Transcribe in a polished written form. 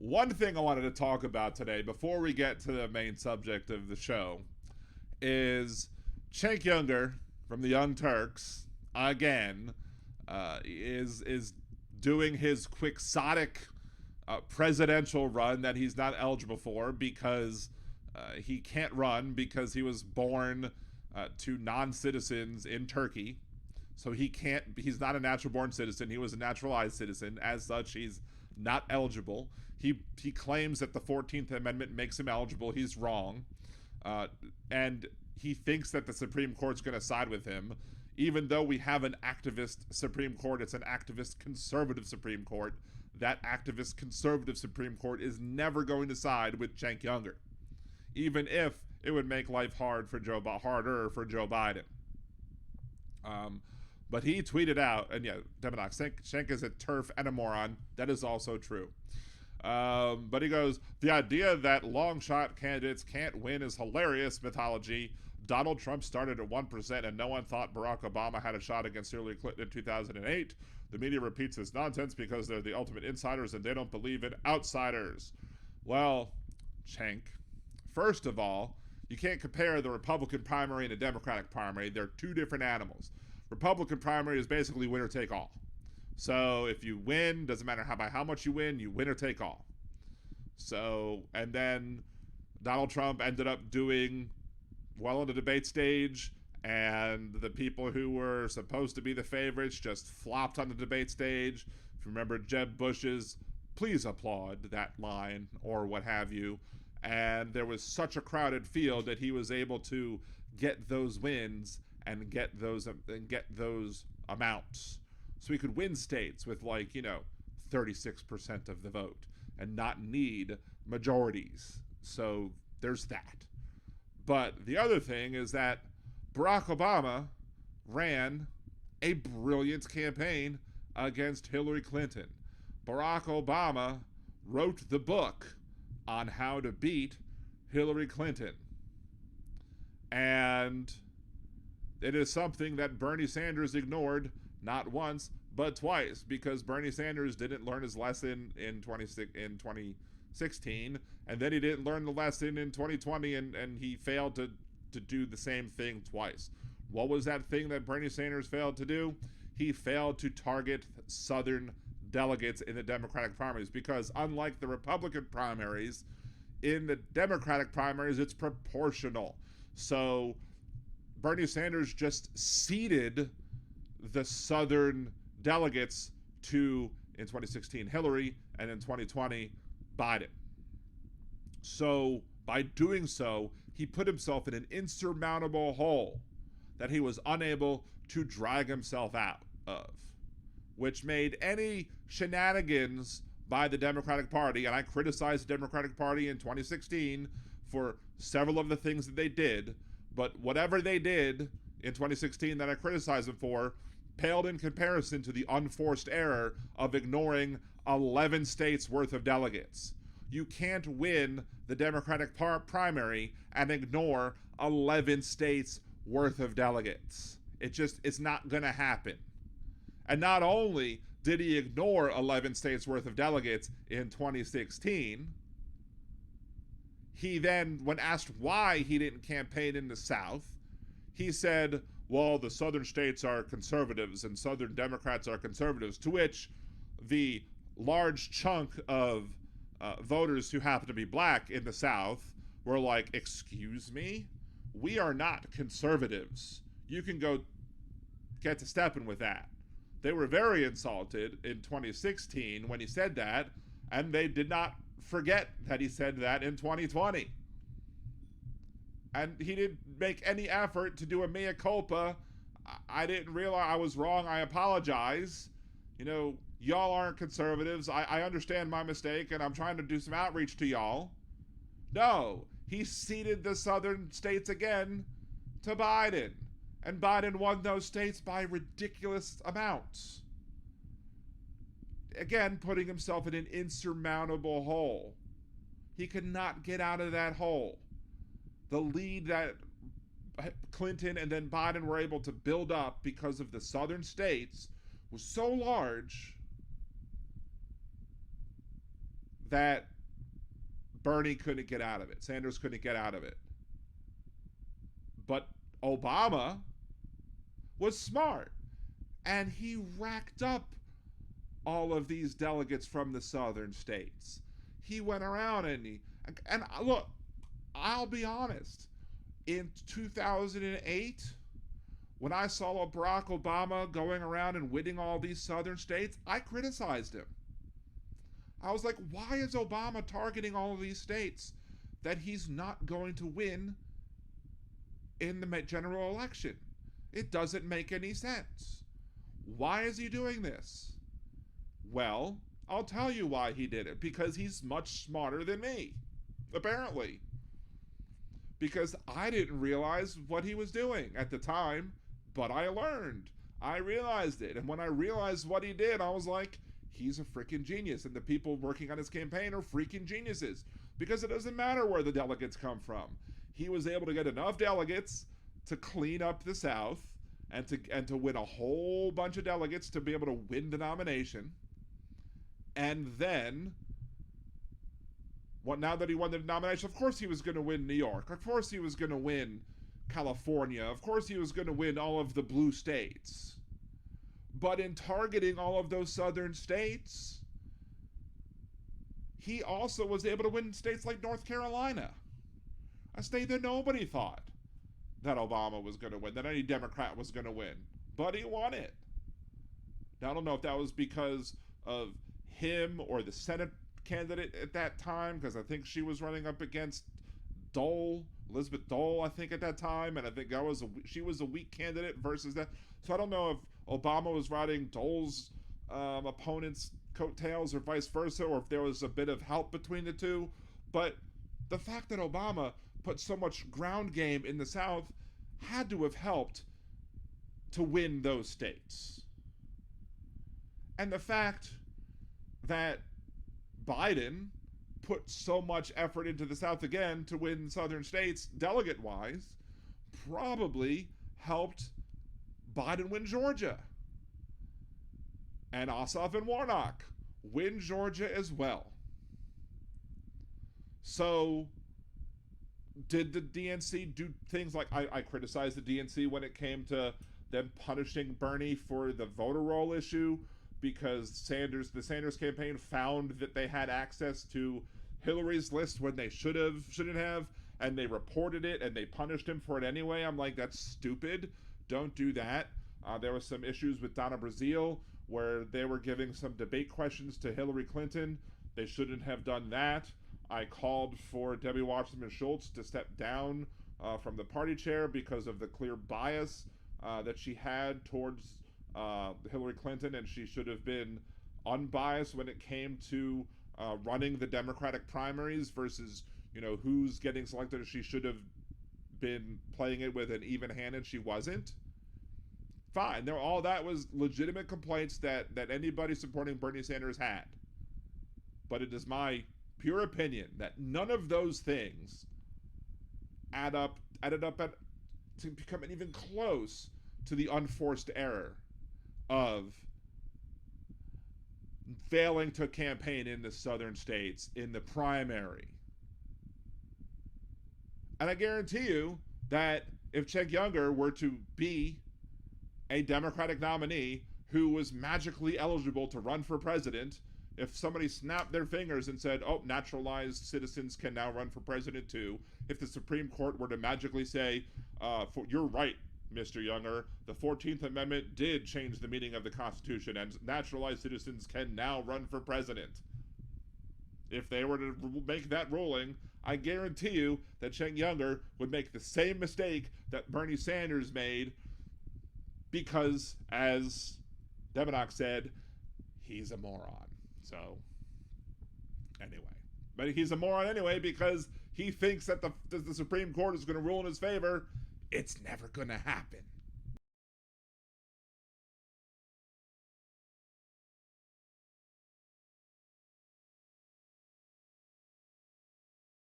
One thing I wanted to talk about today before we get to the main subject of the show is Cenk Uygur from the Young Turks again is doing his quixotic presidential run that he's not eligible for because he can't run because he was born to non-citizens in Turkey. So he can't. He's not a natural born citizen. He was a naturalized citizen. As such, he's not eligible. He claims that the 14th Amendment makes him eligible. He's wrong, and he thinks that the Supreme Court's going to side with him, even though we have an activist Supreme Court. It's an activist conservative Supreme Court. That activist conservative Supreme Court is never going to side with Cenk Uygur, even if it would make life harder for Joe Biden. But he tweeted out, and yeah, Deminox, Cenk is a turf and a moron. That is also true. But he goes, the idea that long shot candidates can't win is hilarious mythology. Donald Trump started at 1% and no one thought Barack Obama had a shot against Hillary Clinton in 2008. The media repeats this nonsense because they're the ultimate insiders and they don't believe in outsiders. Well, Cenk, first of all, you can't compare the Republican primary and the Democratic primary. They're two different animals. Republican primary is basically winner take all. So if you win, doesn't matter by how much you win or take all. So, and then Donald Trump ended up doing well on the debate stage, and the people who were supposed to be the favorites just flopped on the debate stage. If you remember Jeb Bush's please applaud that line or what have you, and there was such a crowded field that he was able to get those wins and get those amounts. So he could win states with 36% of the vote and not need majorities. So there's that. But the other thing is that Barack Obama ran a brilliant campaign against Hillary Clinton. Barack Obama wrote the book on how to beat Hillary Clinton. And it is something that Bernie Sanders ignored not once, but twice, because Bernie Sanders didn't learn his lesson in 2016, and then he didn't learn the lesson in 2020, and he failed to do the same thing twice. What was that thing that Bernie Sanders failed to do? He failed to target Southern delegates in the Democratic primaries, because unlike the Republican primaries, in the Democratic primaries, it's proportional. So Bernie Sanders just ceded the Southern delegates to, in 2016, Hillary, and in 2020, Biden. So by doing so, he put himself in an insurmountable hole that he was unable to drag himself out of, which made any shenanigans by the Democratic Party, and I criticized the Democratic Party in 2016 for several of the things that they did, but whatever they did in 2016 that I criticized them for paled in comparison to the unforced error of ignoring 11 states worth of delegates. You can't win the Democratic primary and ignore 11 states worth of delegates. It's not going to happen. And not only did he ignore 11 states worth of delegates in 2016, he then, when asked why he didn't campaign in the South, he said, well, the Southern states are conservatives and Southern Democrats are conservatives, to which the large chunk of voters who happen to be black in the South were like, excuse me? We are not conservatives. You can go get to stepping with that. They were very insulted in 2016 when he said that, and they did not forget that he said that in 2020. And he didn't make any effort to do a mea culpa. I didn't realize I was wrong. I apologize. Y'all aren't conservatives. I understand my mistake, and I'm trying to do some outreach to y'all. No, he ceded the southern states again to Biden. And Biden won those states by ridiculous amounts. Again, putting himself in an insurmountable hole. He could not get out of that hole. The lead that Clinton and then Biden were able to build up because of the southern states was so large that Bernie couldn't get out of it. Sanders couldn't get out of it. But Obama was smart, and he racked up all of these delegates from the southern states. He went around and look, I'll be honest. In 2008, when I saw Barack Obama going around and winning all these southern states, I criticized him. I was like, why is Obama targeting all of these states that he's not going to win in the general election? It doesn't make any sense. Why is he doing this? Well, I'll tell you why he did it. Because he's much smarter than me, apparently. Because I didn't realize what he was doing at the time, but I learned. I realized it. And when I realized what he did, I was like, he's a freaking genius. And the people working on his campaign are freaking geniuses. Because it doesn't matter where the delegates come from. He was able to get enough delegates to clean up the South and to win a whole bunch of delegates to be able to win the nomination. And then, now that he won the nomination, of course he was going to win New York. Of course he was going to win California. Of course he was going to win all of the blue states. But in targeting all of those southern states, he also was able to win states like North Carolina, a state that nobody thought that Obama was going to win, that any Democrat was going to win. But he won it. Now, I don't know if that was because of him or the Senate candidate at that time, because I think she was running up against Elizabeth Dole, I think, at that time, and I think she was a weak candidate versus that. So I don't know if Obama was riding Dole's opponent's coattails or vice versa, or if there was a bit of help between the two. But the fact that Obama put so much ground game in the South had to have helped to win those states. And the fact that Biden put so much effort into the South again to win southern states, delegate-wise, probably helped Biden win Georgia. And Ossoff and Warnock win Georgia as well. So, did the DNC do things like, I criticized the DNC when it came to them punishing Bernie for the voter roll issue, because the Sanders campaign found that they had access to Hillary's list when they shouldn't have, and they reported it and they punished him for it anyway. I'm like, that's stupid. Don't do that. There was some issues with Donna Brazile where they were giving some debate questions to Hillary Clinton. They shouldn't have done that. I called for Debbie Wasserman Schultz to step down from the party chair because of the clear bias that she had towards Hillary Clinton, and she should have been unbiased when it came to running the Democratic primaries versus, who's getting selected. She should have been playing it with an even hand, and she wasn't. Fine. All that was legitimate complaints that anybody supporting Bernie Sanders had. But it is my pure opinion that none of those things added up to become even close to the unforced error of failing to campaign in the southern states in the primary. And I guarantee you that if Cenk Uygur were to be a Democratic nominee who was magically eligible to run for president, if somebody snapped their fingers and said, oh, naturalized citizens can now run for president too, if the Supreme Court were to magically say, you're right, Mr. Uygur, the 14th Amendment did change the meaning of the Constitution, and naturalized citizens can now run for president. If they were to make that ruling, I guarantee you that Cenk Uygur would make the same mistake that Bernie Sanders made, because, as Demonox said, he's a moron. So, anyway. But he's a moron anyway because he thinks that the Supreme Court is going to rule in his favor. It's never going to happen.